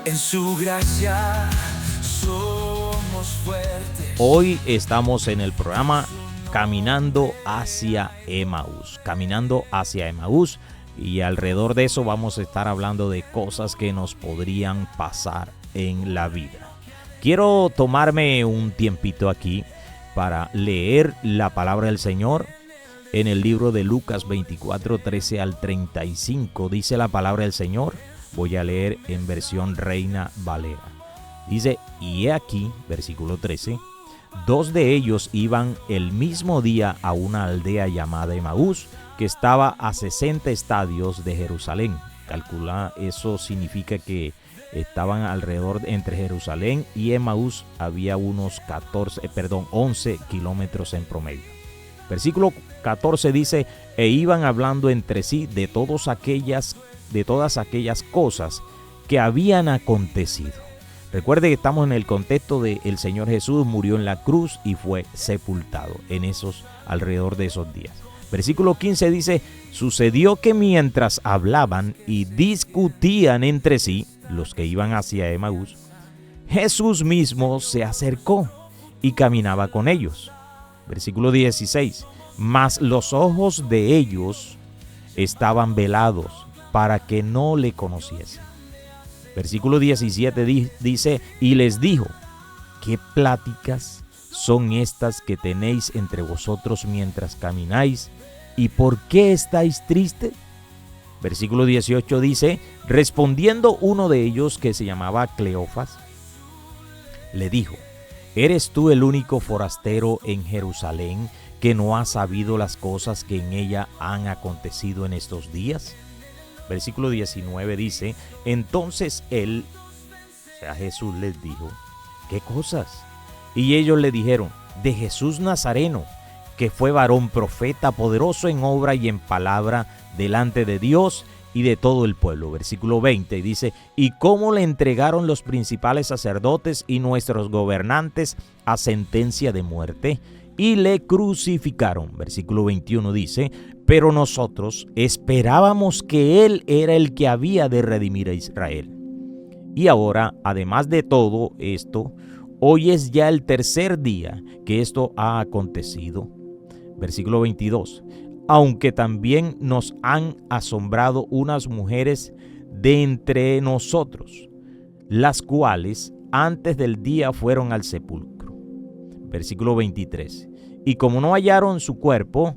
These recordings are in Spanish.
En su gracia somos fuertes. Hoy estamos en el programa Caminando hacia Emaús. Caminando hacia Emaús. Y alrededor de eso vamos a estar hablando de cosas que nos podrían pasar en la vida. Quiero tomarme un tiempito aquí para leer la palabra del Señor en el libro de Lucas 24, 13 al 35. Dice la palabra del Señor. Voy a leer en versión Reina Valera. Dice, y he aquí, versículo 13, 2 de ellos iban el mismo día a una aldea llamada Emaús, que estaba a 60 estadios de Jerusalén. Calcula, eso significa que estaban alrededor, entre Jerusalén y Emaús había unos 11 kilómetros en promedio. Versículo 14 dice, e iban hablando entre sí de todas aquellas cosas que habían acontecido. Recuerde que estamos en el contexto de el Señor Jesús murió en la cruz y fue sepultado alrededor de esos días. Versículo 15 dice, sucedió que mientras hablaban y discutían entre sí, los que iban hacia Emaús, Jesús mismo se acercó y caminaba con ellos. Versículo 16, mas los ojos de ellos estaban velados para que no le conociesen. Versículo 17 dice, y les dijo, ¿qué pláticas son estas que tenéis entre vosotros mientras camináis? ¿Y por qué estáis tristes? Versículo 18 dice, respondiendo uno de ellos que se llamaba Cleofas, le dijo, ¿eres tú el único forastero en Jerusalén que no ha sabido las cosas que en ella han acontecido en estos días? Versículo 19 dice, entonces él, o sea Jesús, les dijo, ¿qué cosas? Y ellos le dijeron, de Jesús Nazareno, que fue varón profeta, poderoso en obra y en palabra delante de Dios y de todo el pueblo. Versículo 20 dice, y cómo le entregaron los principales sacerdotes y nuestros gobernantes a sentencia de muerte y le crucificaron. Versículo 21 dice, pero nosotros esperábamos que Él era el que había de redimir a Israel. Y ahora, además de todo esto, hoy es ya el tercer día que esto ha acontecido. Versículo 22. Aunque también nos han asombrado unas mujeres de entre nosotros, las cuales antes del día fueron al sepulcro. Versículo 23. Y como no hallaron su cuerpo,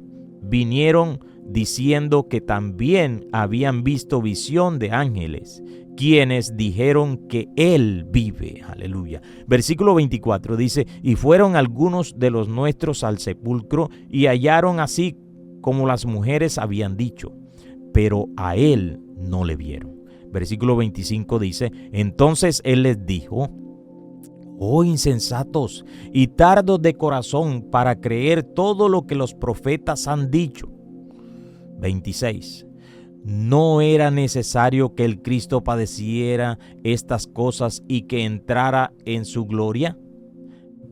vinieron diciendo que también habían visto visión de ángeles, quienes dijeron que Él vive. Aleluya. Versículo 24 dice, y fueron algunos de los nuestros al sepulcro y hallaron así como las mujeres habían dicho, pero a Él no le vieron. Versículo 25 dice, entonces Él les dijo, oh insensatos y tardos de corazón para creer todo lo que los profetas han dicho. 26. ¿No era necesario que el Cristo padeciera estas cosas y que entrara en su gloria?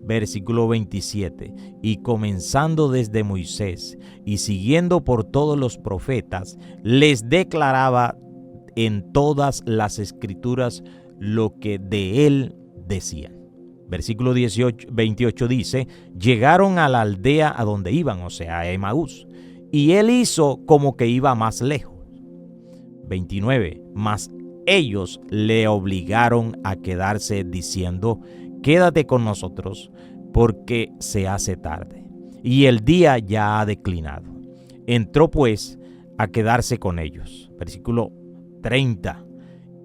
Versículo 27. Y comenzando desde Moisés y siguiendo por todos los profetas, les declaraba en todas las escrituras lo que de él decían. Versículo 28 dice, llegaron a la aldea a donde iban, o sea, a Emaús, y él hizo como que iba más lejos. 29. Mas ellos le obligaron a quedarse diciendo, quédate con nosotros, porque se hace tarde, y el día ya ha declinado. Entró pues a quedarse con ellos. Versículo 30.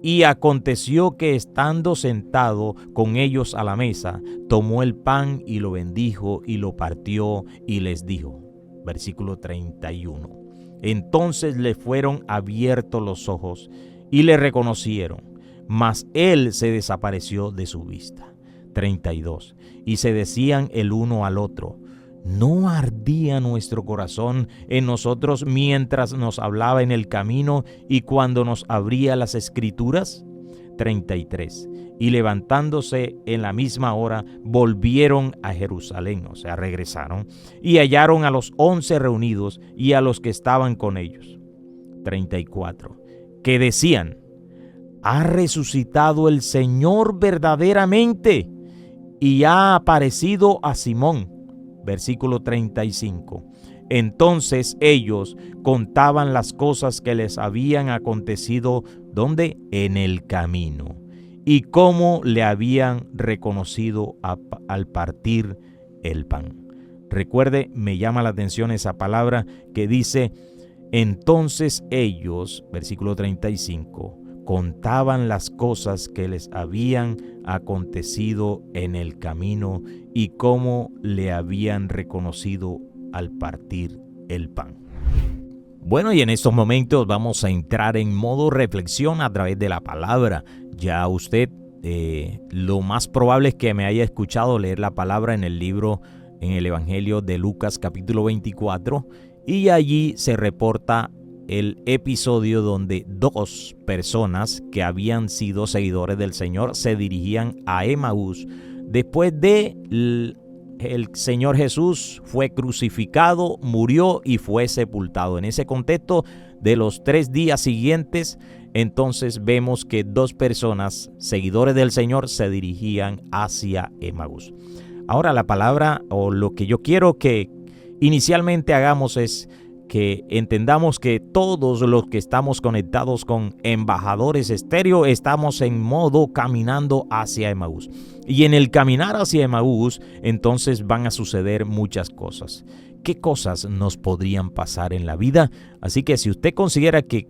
Y aconteció que estando sentado con ellos a la mesa, tomó el pan y lo bendijo y lo partió y les dijo. Versículo 31. Entonces le fueron abiertos los ojos y le reconocieron, mas él se desapareció de su vista. 32. Y se decían el uno al otro, ¿no ardía nuestro corazón en nosotros mientras nos hablaba en el camino y cuando nos abría las escrituras? 33. Y levantándose en la misma hora, volvieron a Jerusalén, o sea, regresaron, y hallaron a los 11 reunidos y a los que estaban con ellos. 34. Que decían, ha resucitado el Señor verdaderamente y ha aparecido a Simón. Versículo 35. Entonces ellos contaban las cosas que les habían acontecido, ¿dónde? En el camino, y cómo le habían reconocido al partir el pan. Recuerde, me llama la atención esa palabra que dice, entonces ellos, versículo 35, contaban las cosas que les habían acontecido en el camino y cómo le habían reconocido al partir el pan. Bueno, y en estos momentos vamos a entrar en modo reflexión a través de la palabra. Ya usted, lo más probable es que me haya escuchado leer la palabra en el Evangelio de Lucas capítulo 24, y allí se reporta el episodio donde dos personas que habían sido seguidores del Señor se dirigían a Emaús después de el Señor Jesús fue crucificado, murió y fue sepultado. En ese contexto de los 3 días siguientes, entonces vemos que dos personas, seguidores del Señor, se dirigían hacia Emaús. Ahora la palabra, o lo que yo quiero que inicialmente hagamos, es que entendamos que todos los que estamos conectados con Embajadores Estéreo estamos en modo caminando hacia Emaús. Y en el caminar hacia Emaús, entonces van a suceder muchas cosas. ¿Qué cosas nos podrían pasar en la vida? Así que si usted considera que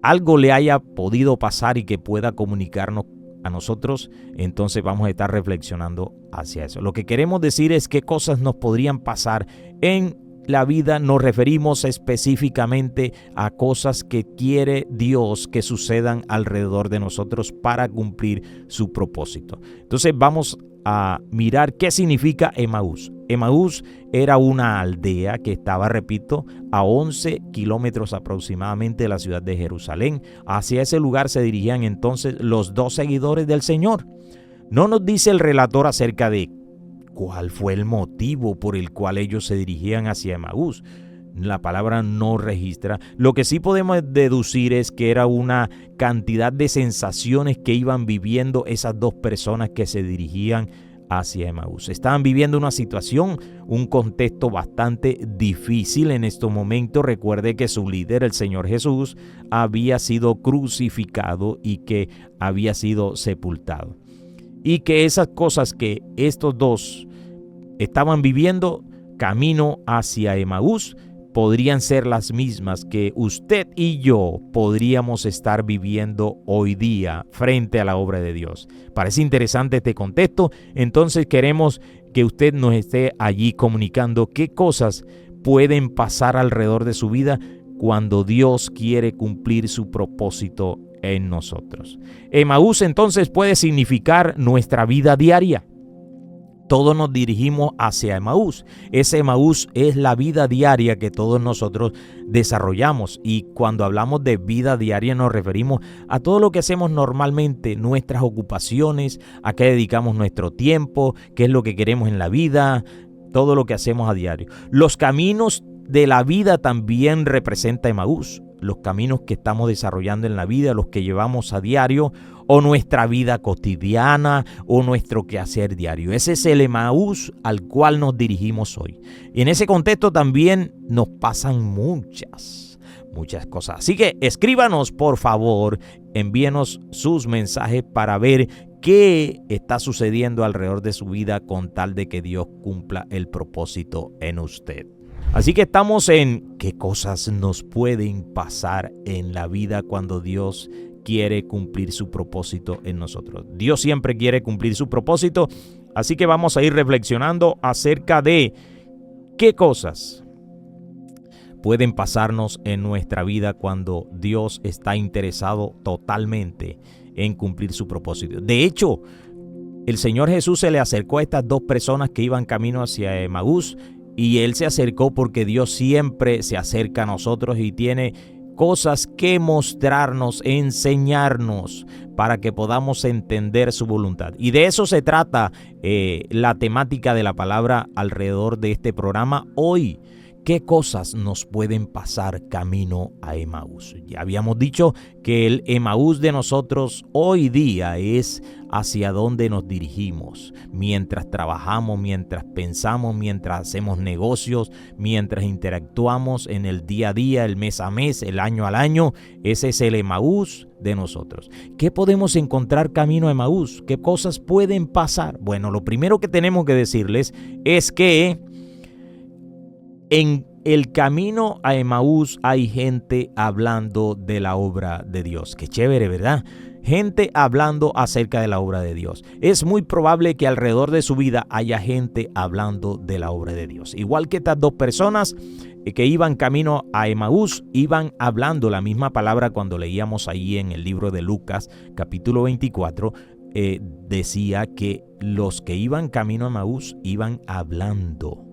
algo le haya podido pasar y que pueda comunicarnos a nosotros, entonces vamos a estar reflexionando hacia eso. Lo que queremos decir es qué cosas nos podrían pasar en la vida. Nos referimos específicamente a cosas que quiere Dios que sucedan alrededor de nosotros para cumplir su propósito. Entonces vamos a mirar qué significa Emaús. Emaús era una aldea que estaba, repito, a 11 kilómetros aproximadamente de la ciudad de Jerusalén. Hacia ese lugar se dirigían entonces los dos seguidores del Señor. No nos dice el relator acerca de cuál fue el motivo por el cual ellos se dirigían hacia Emaús. La palabra no registra. Lo que sí podemos deducir es que era una cantidad de sensaciones que iban viviendo esas dos personas que se dirigían hacia Emaús. Estaban viviendo una situación, un contexto bastante difícil en estos momentos. Recuerde que su líder, el Señor Jesús, había sido crucificado y que había sido sepultado. Y que esas cosas que estos dos estaban viviendo camino hacia Emaús podrían ser las mismas que usted y yo podríamos estar viviendo hoy día frente a la obra de Dios. Parece interesante este contexto, entonces queremos que usted nos esté allí comunicando qué cosas pueden pasar alrededor de su vida cuando Dios quiere cumplir su propósito en nosotros. Emaús entonces puede significar nuestra vida diaria. Todos nos dirigimos hacia Emaús. Ese Emaús es la vida diaria que todos nosotros desarrollamos. Y cuando hablamos de vida diaria nos referimos a todo lo que hacemos normalmente, nuestras ocupaciones, a qué dedicamos nuestro tiempo, qué es lo que queremos en la vida, todo lo que hacemos a diario. Los caminos de la vida también representa Emaús. Los caminos que estamos desarrollando en la vida, los que llevamos a diario, o nuestra vida cotidiana, o nuestro quehacer diario. Ese es el Emaús al cual nos dirigimos hoy. Y en ese contexto también nos pasan muchas cosas. Así que escríbanos, por favor, envíenos sus mensajes para ver qué está sucediendo alrededor de su vida con tal de que Dios cumpla el propósito en usted. Así que estamos en qué cosas nos pueden pasar en la vida cuando Dios quiere cumplir su propósito en nosotros. Dios siempre quiere cumplir su propósito, así que vamos a ir reflexionando acerca de qué cosas pueden pasarnos en nuestra vida cuando Dios está interesado totalmente en cumplir su propósito. De hecho, el Señor Jesús se le acercó a estas dos personas que iban camino hacia Emaús. Y Él se acercó porque Dios siempre se acerca a nosotros y tiene cosas que mostrarnos, enseñarnos para que podamos entender su voluntad. Y de eso se trata la temática de la palabra alrededor de este programa hoy. ¿Qué cosas nos pueden pasar camino a Emaús? Ya habíamos dicho que el Emaús de nosotros hoy día es hacia dónde nos dirigimos. Mientras trabajamos, mientras pensamos, mientras hacemos negocios, mientras interactuamos en el día a día, el mes a mes, el año al año, ese es el Emaús de nosotros. ¿Qué podemos encontrar camino a Emaús? ¿Qué cosas pueden pasar? Bueno, lo primero que tenemos que decirles es que en el camino a Emaús hay gente hablando de la obra de Dios. Qué chévere, ¿verdad? Gente hablando acerca de la obra de Dios. Es muy probable que alrededor de su vida haya gente hablando de la obra de Dios. Igual que estas dos personas que iban camino a Emaús, iban hablando la misma palabra. Cuando leíamos ahí en el libro de Lucas, capítulo 24, decía que los que iban camino a Emaús iban hablando.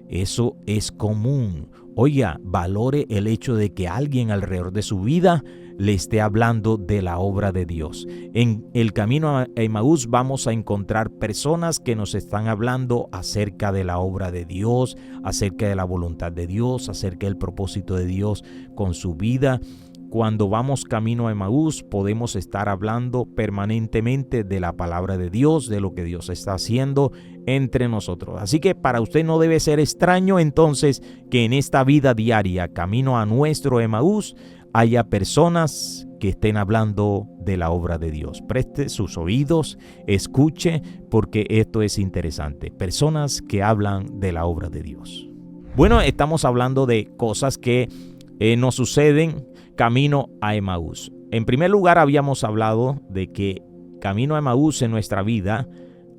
Eso es común. Oiga, valore el hecho de que alguien alrededor de su vida le esté hablando de la obra de Dios. En el camino a Emaús vamos a encontrar personas que nos están hablando acerca de la obra de Dios, acerca de la voluntad de Dios, acerca del propósito de Dios con su vida. Cuando vamos camino a Emaús, podemos estar hablando permanentemente de la palabra de Dios, de lo que Dios está haciendo entre nosotros. Así que para usted no debe ser extraño entonces que en esta vida diaria, camino a nuestro Emaús, haya personas que estén hablando de la obra de Dios. Preste sus oídos, escuche, porque esto es interesante. Personas que hablan de la obra de Dios. Bueno, estamos hablando de cosas que nos suceden camino a Emaús. En primer lugar, habíamos hablado de que camino a Emaús en nuestra vida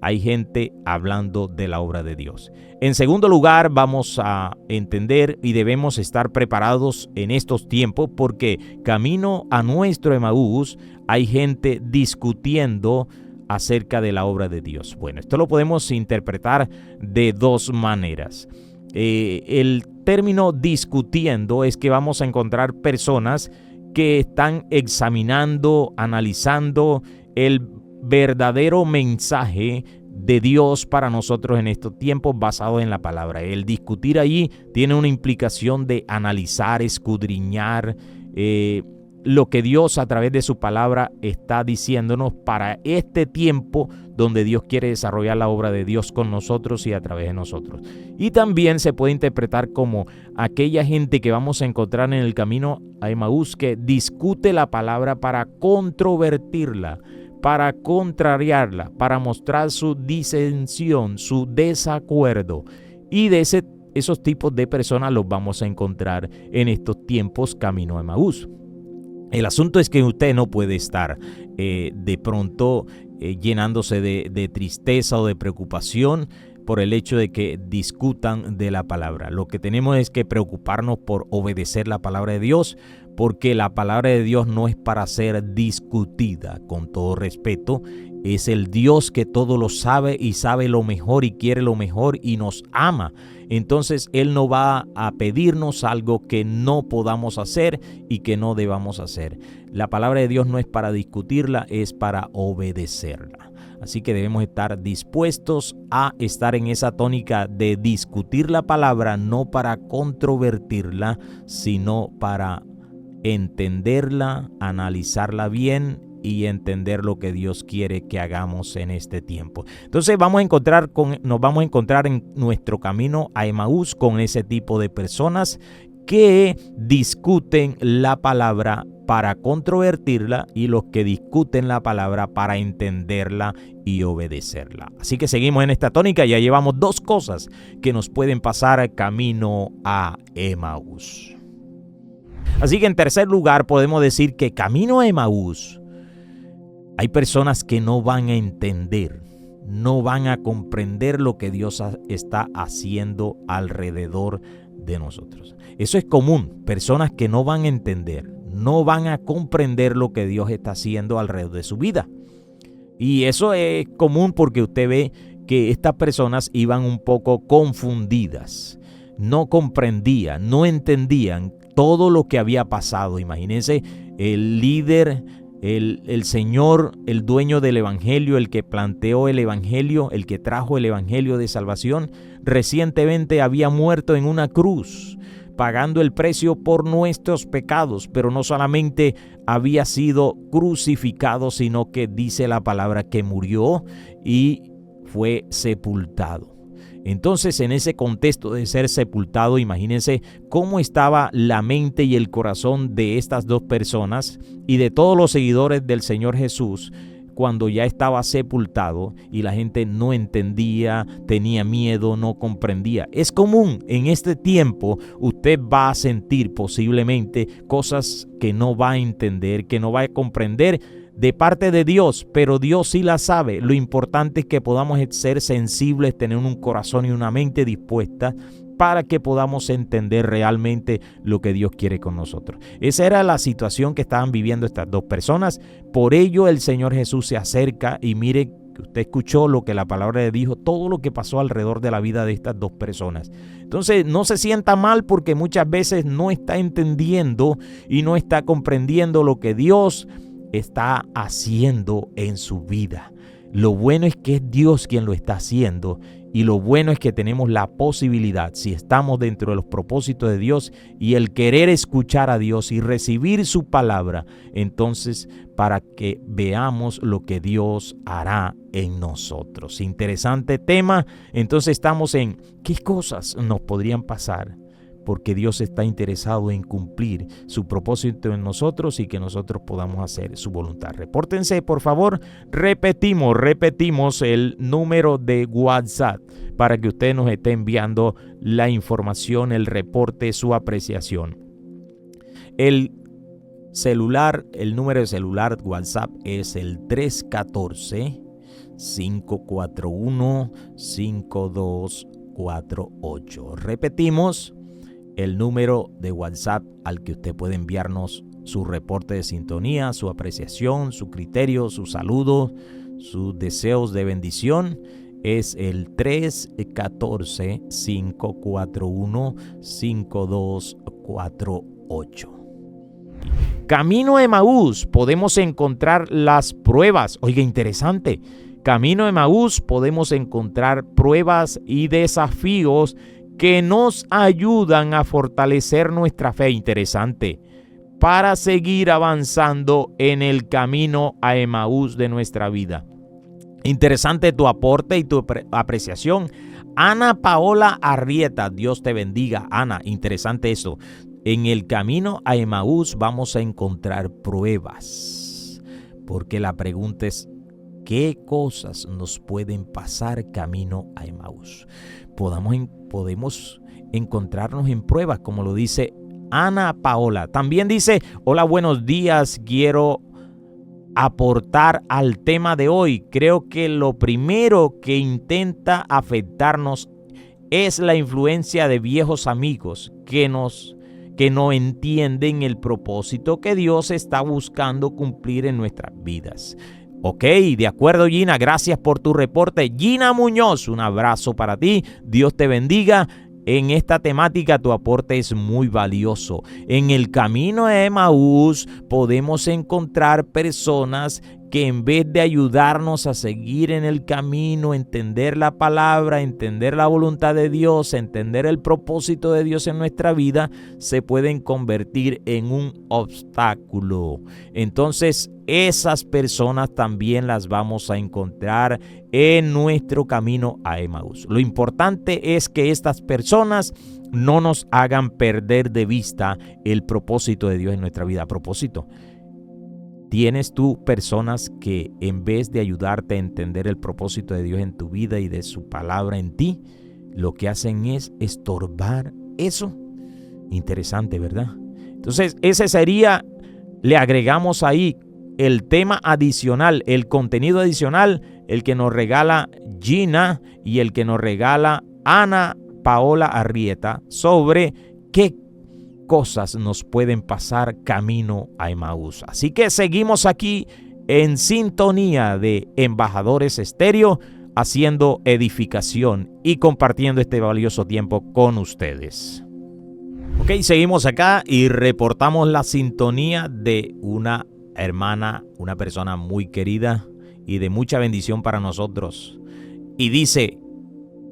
hay gente hablando de la obra de Dios. En segundo lugar, vamos a entender y debemos estar preparados en estos tiempos porque camino a nuestro Emaús hay gente discutiendo acerca de la obra de Dios. Bueno, esto lo podemos interpretar de dos maneras. El término discutiendo es que vamos a encontrar personas que están examinando, analizando el verdadero mensaje de Dios para nosotros en estos tiempos basado en la palabra. El discutir allí tiene una implicación de analizar, escudriñar lo que Dios a través de su palabra está diciéndonos para este tiempo donde Dios quiere desarrollar la obra de Dios con nosotros y a través de nosotros. Y también se puede interpretar como aquella gente que vamos a encontrar en el camino a Emaús que discute la palabra para controvertirla, para contrariarla, para mostrar su disensión, su desacuerdo. Y de esos tipos de personas los vamos a encontrar en estos tiempos camino a Emaús. El asunto es que usted no puede estar de pronto llenándose de tristeza o de preocupación por el hecho de que discutan de la palabra. Lo que tenemos es que preocuparnos por obedecer la palabra de Dios, porque la palabra de Dios no es para ser discutida. Con todo respeto, es el Dios que todo lo sabe y sabe lo mejor y quiere lo mejor y nos ama. Entonces Él no va a pedirnos algo que no podamos hacer y que no debamos hacer. La palabra de Dios no es para discutirla, es para obedecerla. Así que debemos estar dispuestos a estar en esa tónica de discutir la palabra, no para controvertirla, sino para entenderla, analizarla bien y entender lo que Dios quiere que hagamos en este tiempo. Entonces nos vamos a encontrar en nuestro camino a Emaús con ese tipo de personas que discuten la palabra para controvertirla y los que discuten la palabra para entenderla y obedecerla. Así que seguimos en esta tónica. Ya llevamos dos cosas que nos pueden pasar camino a Emaús. Así que en tercer lugar podemos decir que camino a Emaús hay personas que no van a entender, no van a comprender lo que Dios está haciendo alrededor de nosotros. Eso es común, personas que no van a entender, no van a comprender lo que Dios está haciendo alrededor de su vida. Y eso es común porque usted ve que estas personas iban un poco confundidas, no comprendían, no entendían todo lo que había pasado. Imagínense el líder, el Señor, el dueño del evangelio, el que planteó el evangelio, el que trajo el evangelio de salvación, recientemente había muerto en una cruz, pagando el precio por nuestros pecados, pero no solamente había sido crucificado, sino que dice la palabra que murió y fue sepultado. Entonces, en ese contexto de ser sepultado, imagínense cómo estaba la mente y el corazón de estas dos personas y de todos los seguidores del Señor Jesús cuando ya estaba sepultado y la gente no entendía, tenía miedo, no comprendía. Es común en este tiempo, usted va a sentir posiblemente cosas que no va a entender, que no va a comprender de parte de Dios, pero Dios sí la sabe. Lo importante es que podamos ser sensibles, tener un corazón y una mente dispuesta para que podamos entender realmente lo que Dios quiere con nosotros. Esa era la situación que estaban viviendo estas dos personas. Por ello el Señor Jesús se acerca y mire, usted escuchó lo que la palabra le dijo, todo lo que pasó alrededor de la vida de estas dos personas. Entonces no se sienta mal porque muchas veces no está entendiendo y no está comprendiendo lo que Dios está haciendo en su vida. Lo bueno es que es Dios quien lo está haciendo y lo bueno es que tenemos la posibilidad, si estamos dentro de los propósitos de Dios y el querer escuchar a Dios y recibir su palabra, entonces para que veamos lo que Dios hará en nosotros. Interesante tema. Entonces estamos en ¿qué cosas nos podrían pasar? Porque Dios está interesado en cumplir su propósito en nosotros y que nosotros podamos hacer su voluntad. Repórtense, por favor. Repetimos el número de WhatsApp para que usted nos esté enviando la información, el reporte, su apreciación. El número de celular WhatsApp es el 314-541-5248. Repetimos. El número de WhatsApp al que usted puede enviarnos su reporte de sintonía, su apreciación, su criterio, su saludo, sus deseos de bendición es el 314-541-5248. Camino a Emaús, podemos encontrar las pruebas. Oiga, interesante. Camino a Emaús, podemos encontrar pruebas y desafíos que nos ayudan a fortalecer nuestra fe. Interesante. Para seguir avanzando en el camino a Emaús de nuestra vida. Interesante tu aporte y tu apreciación. Ana Paola Arrieta, Dios te bendiga. Ana, interesante eso. En el camino a Emaús vamos a encontrar pruebas. Porque la pregunta es, ¿qué cosas nos pueden pasar camino a Emaús? Podemos encontrarnos en pruebas, como lo dice Ana Paola. También dice, hola, buenos días, quiero aportar al tema de hoy. Creo que lo primero que intenta afectarnos es la influencia de viejos amigos que no entienden el propósito que Dios está buscando cumplir en nuestras vidas. Ok, de acuerdo, Gina, gracias por tu reporte. Gina Muñoz, un abrazo para ti, Dios te bendiga. En esta temática tu aporte es muy valioso. En el camino a Emaús podemos encontrar personas que en vez de ayudarnos a seguir en el camino, entender la palabra, entender la voluntad de Dios, entender el propósito de Dios en nuestra vida, se pueden convertir en un obstáculo. Entonces, esas personas también las vamos a encontrar en nuestro camino a Emaús. Lo importante es que estas personas no nos hagan perder de vista el propósito de Dios en nuestra vida. A propósito, ¿tienes tú personas que en vez de ayudarte a entender el propósito de Dios en tu vida y de su palabra en ti, lo que hacen es estorbar eso? Interesante, ¿verdad? Entonces, ese sería, le agregamos ahí el tema adicional, el contenido adicional, el que nos regala Gina y el que nos regala Ana Paola Arrieta sobre qué cosas nos pueden pasar camino a Emaús. Así que seguimos aquí en sintonía de Embajadores Estéreo, haciendo edificación y compartiendo este valioso tiempo con ustedes. Ok, seguimos acá y reportamos la sintonía de una hermana, una persona muy querida y de mucha bendición para nosotros. Y dice,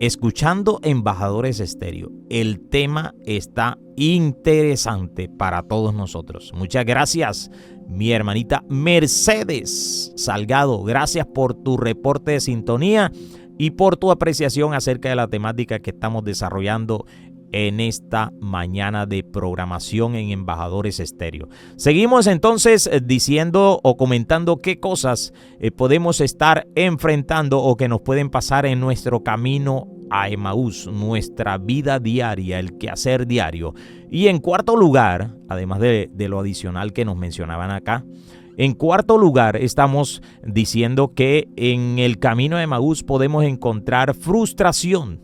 escuchando Embajadores Estéreo. El tema está interesante para todos nosotros. Muchas gracias, mi hermanita Mercedes Salgado. Gracias por tu reporte de sintonía y por tu apreciación acerca de la temática que estamos desarrollando en esta mañana de programación en Embajadores Estéreo. Seguimos entonces diciendo o comentando qué cosas podemos estar enfrentando o que nos pueden pasar en nuestro camino a Emaús, nuestra vida diaria, el quehacer diario. Y en cuarto lugar, además de lo adicional que nos mencionaban acá, en cuarto lugar estamos diciendo que en el camino a Emaús podemos encontrar frustración.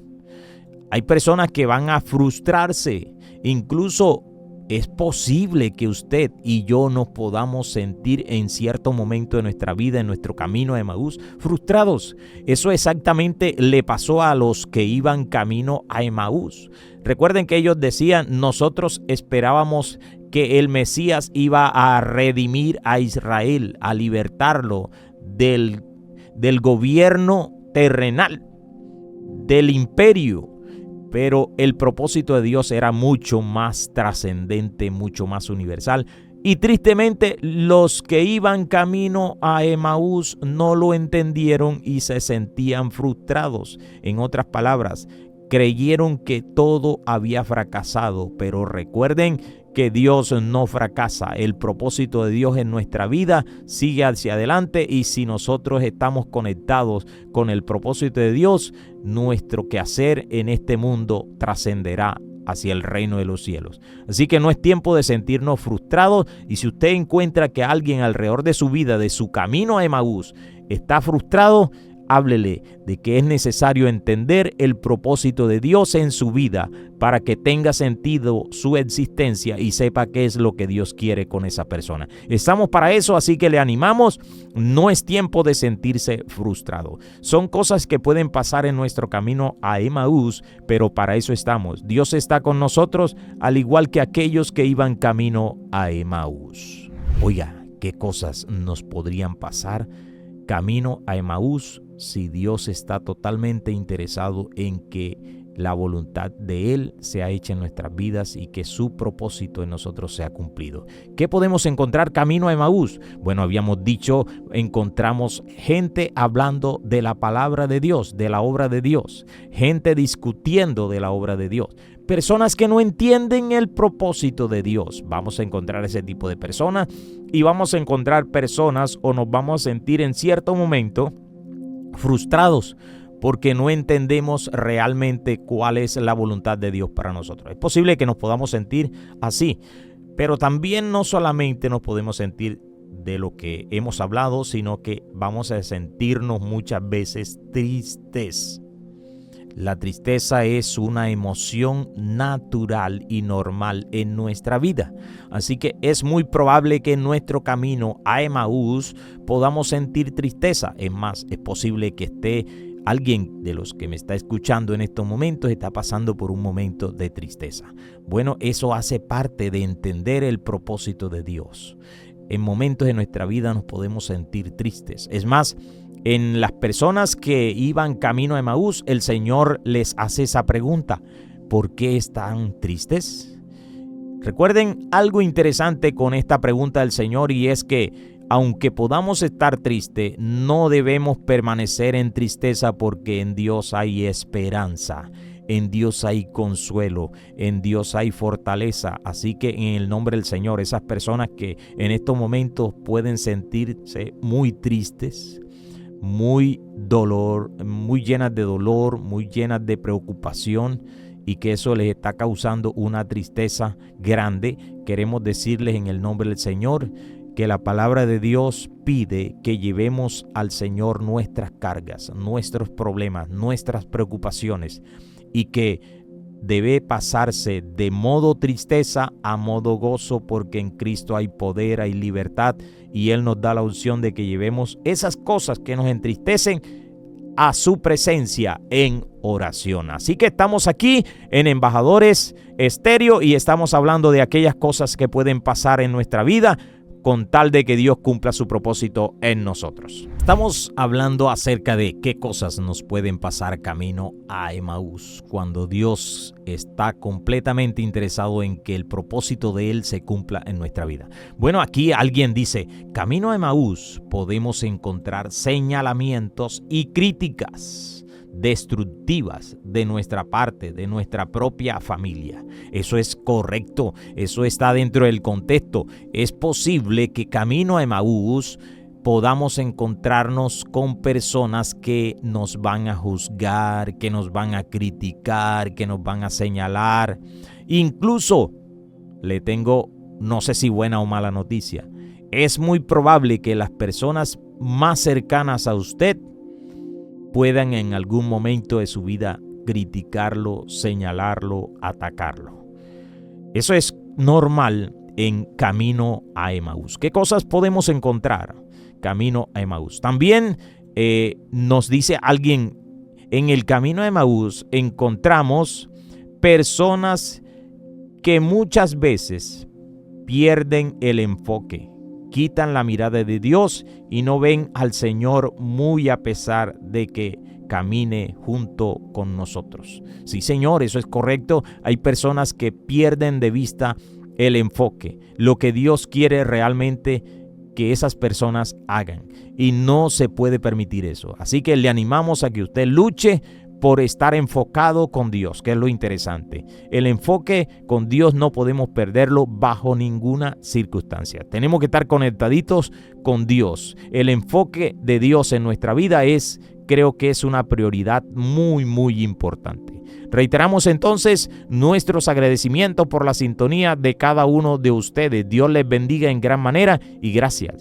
Hay personas que van a frustrarse. Incluso es posible que usted y yo nos podamos sentir en cierto momento de nuestra vida, en nuestro camino a Emaús, frustrados. Eso exactamente le pasó a los que iban camino a Emaús. Recuerden que ellos decían, nosotros esperábamos que el Mesías iba a redimir a Israel, a libertarlo del gobierno terrenal, del imperio. Pero el propósito de Dios era mucho más trascendente, mucho más universal. Y tristemente, los que iban camino a Emaús no lo entendieron y se sentían frustrados. En otras palabras, creyeron que todo había fracasado. Pero recuerden que Dios no fracasa. El propósito de Dios en nuestra vida sigue hacia adelante, y si nosotros estamos conectados con el propósito de Dios, nuestro quehacer en este mundo trascenderá hacia el reino de los cielos. Así que no es tiempo de sentirnos frustrados, y si usted encuentra que alguien alrededor de su vida, de su camino a Emaús, está frustrado, háblele de que es necesario entender el propósito de Dios en su vida para que tenga sentido su existencia y sepa qué es lo que Dios quiere con esa persona. Estamos para eso, así que le animamos. No es tiempo de sentirse frustrado. Son cosas que pueden pasar en nuestro camino a Emaús, pero para eso estamos. Dios está con nosotros, al igual que aquellos que iban camino a Emaús. Oiga, ¿qué cosas nos podrían pasar camino a Emaús si Dios está totalmente interesado en que la voluntad de Él sea hecha en nuestras vidas y que su propósito en nosotros sea cumplido? ¿Qué podemos encontrar camino a Emaús? Bueno, habíamos dicho, encontramos gente hablando de la palabra de Dios, de la obra de Dios, gente discutiendo de la obra de Dios, personas que no entienden el propósito de Dios. Vamos a encontrar ese tipo de personas, y vamos a encontrar personas, o nos vamos a sentir en cierto momento frustrados porque no entendemos realmente cuál es la voluntad de Dios para nosotros. Es posible que nos podamos sentir así, pero también no solamente nos podemos sentir de lo que hemos hablado, sino que vamos a sentirnos muchas veces tristes. La tristeza es una emoción natural y normal en nuestra vida. Así que es muy probable que en nuestro camino a Emaús podamos sentir tristeza. Es más, es posible que alguien de los que me está escuchando en estos momentos está pasando por un momento de tristeza. Bueno, eso hace parte de entender el propósito de Dios. En momentos de nuestra vida nos podemos sentir tristes. Es más, en las personas que iban camino a Emaús, el Señor les hace esa pregunta: ¿por qué están tristes? Recuerden algo interesante con esta pregunta del Señor, y es que aunque podamos estar tristes, no debemos permanecer en tristeza, porque en Dios hay esperanza, en Dios hay consuelo, en Dios hay fortaleza. Así que en el nombre del Señor, esas personas que en estos momentos pueden sentirse muy tristes, muy llenas de dolor, muy llenas de preocupación, y que eso les está causando una tristeza grande, queremos decirles en el nombre del Señor que la palabra de Dios pide que llevemos al Señor nuestras cargas, nuestros problemas, nuestras preocupaciones, y que debe pasarse de modo tristeza a modo gozo, porque en Cristo hay poder, hay libertad, y Él nos da la opción de que llevemos esas cosas que nos entristecen a su presencia en oración. Así que estamos aquí en Embajadores Estéreo y estamos hablando de aquellas cosas que pueden pasar en nuestra vida, con tal de que Dios cumpla su propósito en nosotros. Estamos hablando acerca de qué cosas nos pueden pasar camino a Emaús cuando Dios está completamente interesado en que el propósito de Él se cumpla en nuestra vida. Bueno, aquí alguien dice, camino a Emaús podemos encontrar señalamientos y críticas destructivas de nuestra parte, de nuestra propia familia. Eso es correcto, eso está dentro del contexto. Es posible que camino a Emaús podamos encontrarnos con personas que nos van a juzgar, que nos van a criticar, que nos van a señalar. Incluso le tengo, no sé si buena o mala noticia, es muy probable que las personas más cercanas a usted puedan en algún momento de su vida criticarlo, señalarlo, atacarlo. Eso es normal en camino a Emaús. ¿Qué cosas podemos encontrar camino a Emaús? También nos dice alguien, en el camino a Emaús encontramos personas que muchas veces pierden el enfoque, quitan la mirada de Dios y no ven al Señor muy a pesar de que camine junto con nosotros. Sí, Señor, eso es correcto. Hay personas que pierden de vista el enfoque, lo que Dios quiere realmente que esas personas hagan, y no se puede permitir eso. Así que le animamos a que usted luche por estar enfocado con Dios, que es lo interesante. El enfoque con Dios no podemos perderlo bajo ninguna circunstancia. Tenemos que estar conectaditos con Dios. El enfoque de Dios en nuestra vida creo que es una prioridad muy, muy importante. Reiteramos entonces nuestros agradecimientos por la sintonía de cada uno de ustedes. Dios les bendiga en gran manera y gracias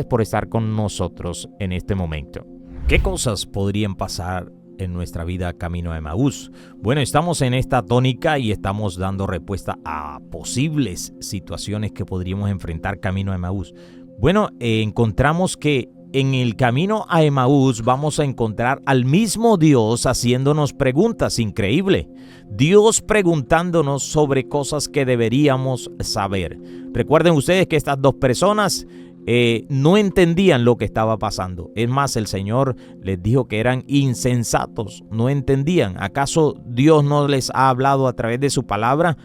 por estar con nosotros en este momento. ¿Qué cosas podrían pasar en nuestra vida camino a Emaús? Bueno, estamos en esta tónica y estamos dando respuesta a posibles situaciones que podríamos enfrentar camino a Emaús. Bueno, encontramos que en el camino a Emaús vamos a encontrar al mismo Dios haciéndonos preguntas. Increíble. Dios preguntándonos sobre cosas que deberíamos saber. Recuerden ustedes que estas dos personas no entendían lo que estaba pasando. Es más, el Señor les dijo que eran insensatos, no entendían. ¿Acaso Dios no les ha hablado a través de su palabra?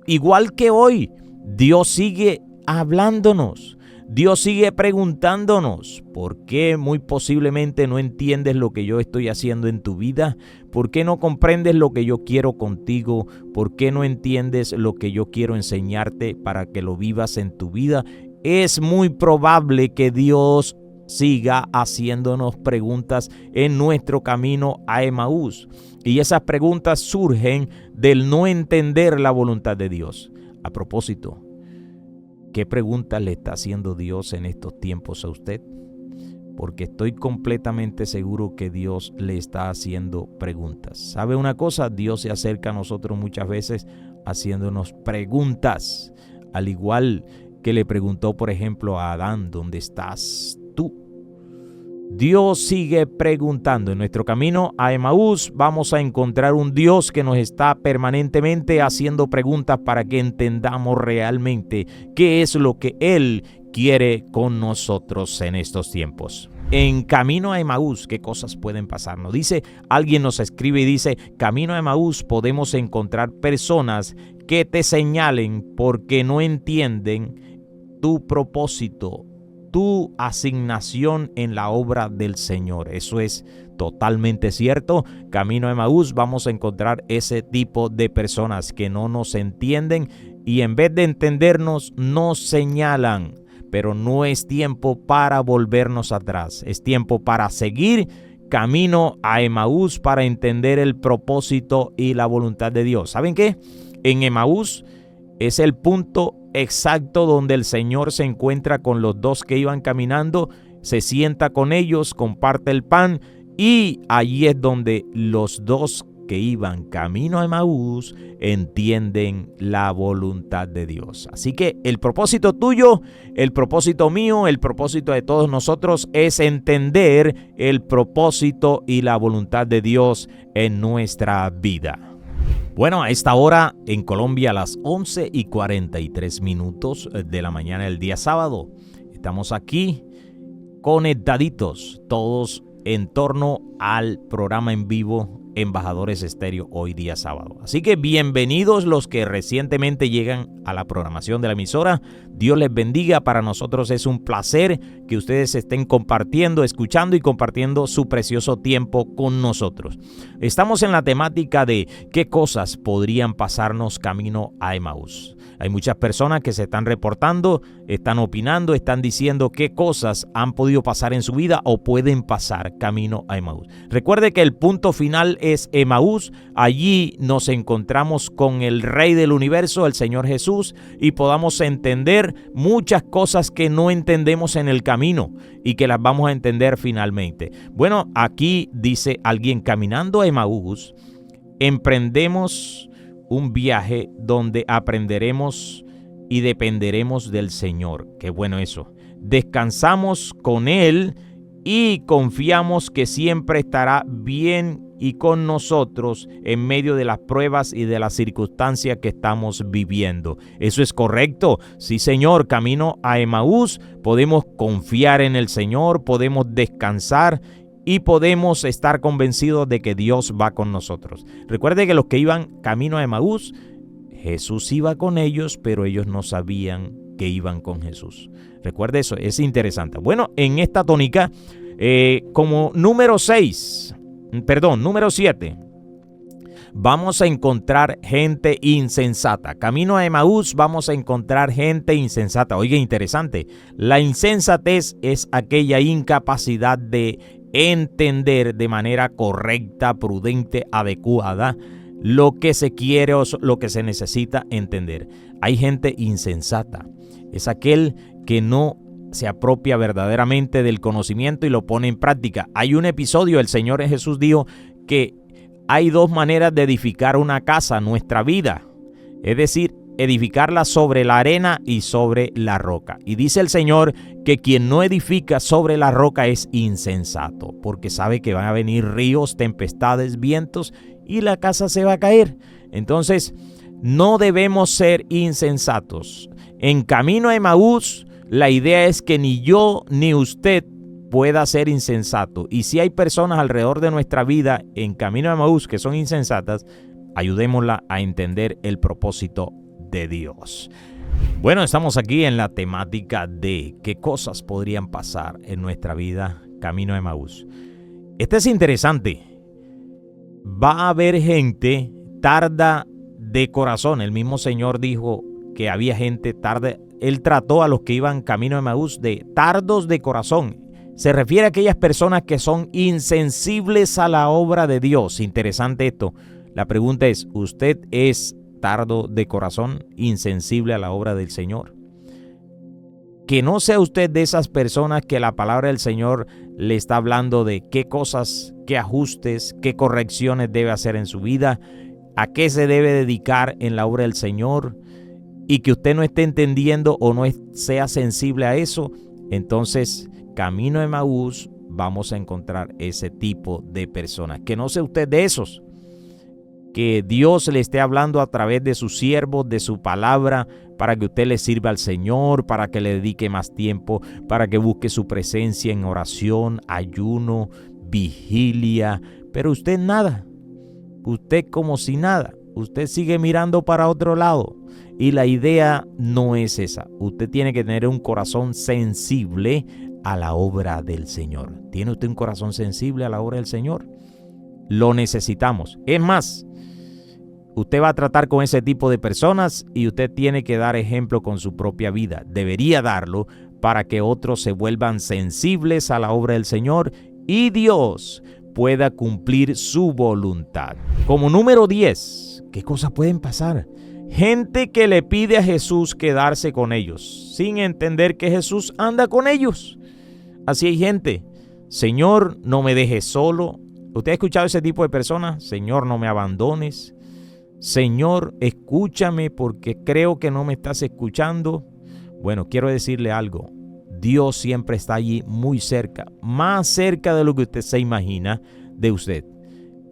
Igual que hoy, Dios sigue hablándonos. Dios sigue preguntándonos, ¿por qué muy posiblemente no entiendes lo que yo estoy haciendo en tu vida? ¿Por qué no comprendes lo que yo quiero contigo? ¿Por qué no entiendes lo que yo quiero enseñarte para que lo vivas en tu vida? Es muy probable que Dios siga haciéndonos preguntas en nuestro camino a Emaús. Y esas preguntas surgen del no entender la voluntad de Dios. A propósito, ¿qué preguntas le está haciendo Dios en estos tiempos a usted? Porque estoy completamente seguro que Dios le está haciendo preguntas. ¿Sabe una cosa? Dios se acerca a nosotros muchas veces haciéndonos preguntas. Al igual que le preguntó, por ejemplo, a Adán, ¿dónde estás tú? Dios sigue preguntando. En nuestro camino a Emaús vamos a encontrar un Dios que nos está permanentemente haciendo preguntas para que entendamos realmente qué es lo que Él quiere con nosotros en estos tiempos. En camino a Emaús, ¿qué cosas pueden pasarnos? Alguien nos escribe y dice, camino a Emaús podemos encontrar personas que te señalen porque no entienden tu propósito, tu asignación en la obra del Señor. Eso es totalmente cierto. Camino a Emaús vamos a encontrar ese tipo de personas que no nos entienden y en vez de entendernos nos señalan. Pero no es tiempo para volvernos atrás. Es tiempo para seguir camino a Emaús para entender el propósito y la voluntad de Dios. ¿Saben qué? En Emaús es el punto exacto donde el Señor se encuentra con los dos que iban caminando, se sienta con ellos, comparte el pan y allí es donde los dos que iban camino a Emaús entienden la voluntad de Dios. Así que el propósito tuyo, el propósito mío, el propósito de todos nosotros es entender el propósito y la voluntad de Dios en nuestra vida. Bueno, a esta hora en Colombia a las 11:43 de la mañana del día sábado. Estamos aquí conectaditos todos en torno al programa en vivo Embajadores Estéreo hoy día sábado. Así que bienvenidos los que recientemente llegan a la programación de la emisora. Dios les bendiga. Para nosotros es un placer que ustedes estén compartiendo, escuchando y compartiendo su precioso tiempo con nosotros. Estamos en la temática de qué cosas podrían pasarnos camino a Emaús. Hay muchas personas que se están reportando, están opinando, están diciendo qué cosas han podido pasar en su vida o pueden pasar camino a Emaús. Recuerde que el punto final es Emaús. Allí nos encontramos con el Rey del Universo, el Señor Jesús, y podamos entender muchas cosas que no entendemos en el camino y que las vamos a entender finalmente. Bueno, aquí dice alguien: caminando a Emaús, emprendemos un viaje donde aprenderemos y dependeremos del Señor. Qué bueno eso. Descansamos con Él y confiamos que siempre estará bien y con nosotros en medio de las pruebas y de las circunstancias que estamos viviendo. ¿Eso es correcto? Sí, Señor. Camino a Emaús podemos confiar en el Señor, podemos descansar y podemos estar convencidos de que Dios va con nosotros. Recuerde que los que iban camino a Emaús, Jesús iba con ellos, pero ellos no sabían que iban con Jesús. Recuerde eso, es interesante. Bueno, en esta tónica, como número 7, vamos a encontrar gente insensata. Camino a Emaús vamos a encontrar gente insensata. Oiga, interesante. La insensatez es aquella incapacidad de entender de manera correcta, prudente, adecuada lo que se quiere o lo que se necesita entender. Hay gente insensata. Es aquel que no se apropia verdaderamente del conocimiento y lo pone en práctica. Hay un episodio, el Señor Jesús dijo que hay dos maneras de edificar una casa, nuestra vida. Es decir, edificarla sobre la arena y sobre la roca. Y dice el Señor que quien no edifica sobre la roca es insensato, porque sabe que van a venir ríos, tempestades, vientos y la casa se va a caer. Entonces, no debemos ser insensatos. En camino a Emaús, la idea es que ni yo ni usted pueda ser insensato. Y si hay personas alrededor de nuestra vida en camino a Emaús que son insensatas, ayudémosla a entender el propósito de Dios. Bueno, estamos aquí en la temática de qué cosas podrían pasar en nuestra vida camino a Emaús. Este es interesante. Va a haber gente tarda de corazón. El mismo Señor dijo que había gente tarda. Él trató a los que iban camino a Emaús de tardos de corazón. Se refiere a aquellas personas que son insensibles a la obra de Dios. Interesante esto. La pregunta es, ¿usted es tardo de corazón, insensible a la obra del Señor? Que no sea usted de esas personas que la palabra del Señor le está hablando de qué cosas, qué ajustes, qué correcciones debe hacer en su vida, a qué se debe dedicar en la obra del Señor, y que usted no esté entendiendo o no sea sensible a eso. Entonces, camino a Emaús vamos a encontrar ese tipo de personas. Que no sea usted de esos. Que Dios le esté hablando a través de sus siervos, de su palabra, para que usted le sirva al Señor, para que le dedique más tiempo, para que busque su presencia en oración, ayuno, vigilia. Pero usted nada. Usted como si nada. Usted sigue mirando para otro lado. Y la idea no es esa. Usted tiene que tener un corazón sensible a la obra del Señor. ¿Tiene usted un corazón sensible a la obra del Señor? Lo necesitamos. Es más, usted va a tratar con ese tipo de personas y usted tiene que dar ejemplo con su propia vida. Debería darlo para que otros se vuelvan sensibles a la obra del Señor y Dios pueda cumplir su voluntad. Como número 10, ¿qué cosas pueden pasar? Gente que le pide a Jesús quedarse con ellos, sin entender que Jesús anda con ellos. Así hay gente. Señor, no me dejes solo. ¿Usted ha escuchado ese tipo de personas? Señor, no me abandones. Señor, escúchame porque creo que no me estás escuchando. Bueno, quiero decirle algo. Dios siempre está allí muy cerca, más cerca de lo que usted se imagina de usted.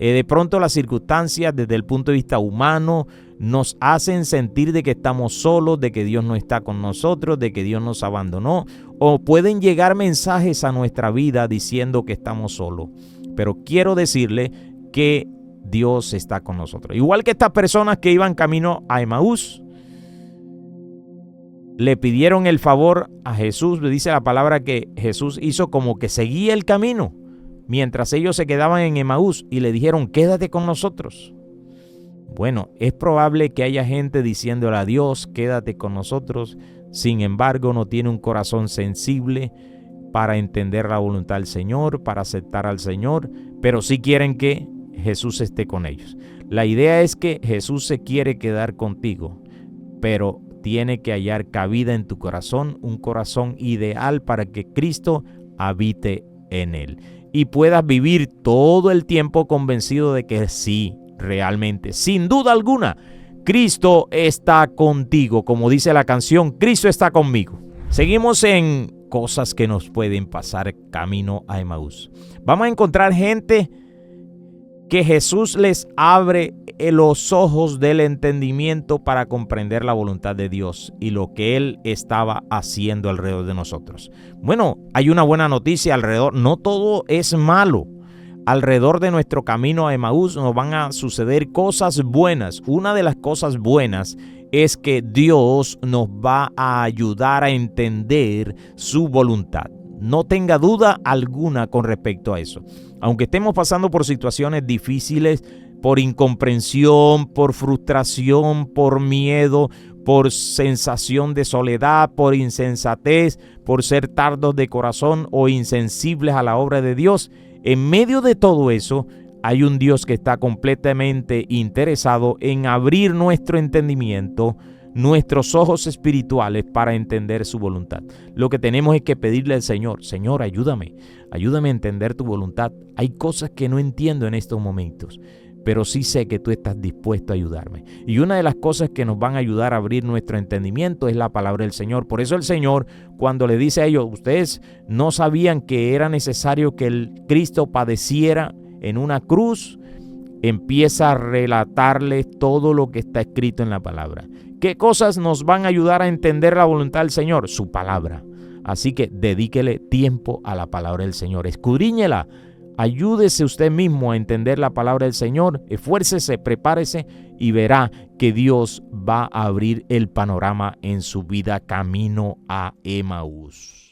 De pronto las circunstancias desde el punto de vista humano nos hacen sentir de que estamos solos, de que Dios no está con nosotros, de que Dios nos abandonó, o pueden llegar mensajes a nuestra vida diciendo que estamos solos. Pero quiero decirle que Dios está con nosotros. Igual que estas personas que iban camino a Emaús, le pidieron el favor a Jesús. Dice la palabra que Jesús hizo como que seguía el camino mientras ellos se quedaban en Emaús y le dijeron, quédate con nosotros. Bueno, es probable que haya gente diciéndole a Dios, quédate con nosotros. Sin embargo, no tiene un corazón sensible para entender la voluntad del Señor, para aceptar al Señor, pero sí quieren que Jesús esté con ellos. La idea es que Jesús se quiere quedar contigo, pero tiene que hallar cabida en tu corazón, un corazón ideal para que Cristo habite en él y puedas vivir todo el tiempo convencido de que sí, realmente, sin duda alguna, Cristo está contigo. Como dice la canción, Cristo está conmigo. Seguimos en cosas que nos pueden pasar camino a Emaús. Vamos a encontrar gente que Jesús les abre los ojos del entendimiento para comprender la voluntad de Dios y lo que Él estaba haciendo alrededor de nosotros. Bueno, hay una buena noticia alrededor. No todo es malo. Alrededor de nuestro camino a Emaús nos van a suceder cosas buenas. Una de las cosas buenas es que Dios nos va a ayudar a entender su voluntad. No tenga duda alguna con respecto a eso. Aunque estemos pasando por situaciones difíciles, por incomprensión, por frustración, por miedo, por sensación de soledad, por insensatez, por ser tardos de corazón o insensibles a la obra de Dios, en medio de todo eso, hay un Dios que está completamente interesado en abrir nuestro entendimiento, nuestros ojos espirituales para entender su voluntad. Lo que tenemos es que pedirle al Señor, Señor, ayúdame a entender tu voluntad. Hay cosas que no entiendo en estos momentos, pero sí sé que tú estás dispuesto a ayudarme. Y una de las cosas que nos van a ayudar a abrir nuestro entendimiento es la palabra del Señor. Por eso el Señor, cuando le dice a ellos, ustedes no sabían que era necesario que el Cristo padeciera en una cruz, empieza a relatarles todo lo que está escrito en la palabra. ¿Qué cosas nos van a ayudar a entender la voluntad del Señor? Su palabra. Así que dedíquele tiempo a la palabra del Señor. Escudriñela. Ayúdese usted mismo a entender la palabra del Señor. Esfuércese, prepárese y verá que Dios va a abrir el panorama en su vida camino a Emaús.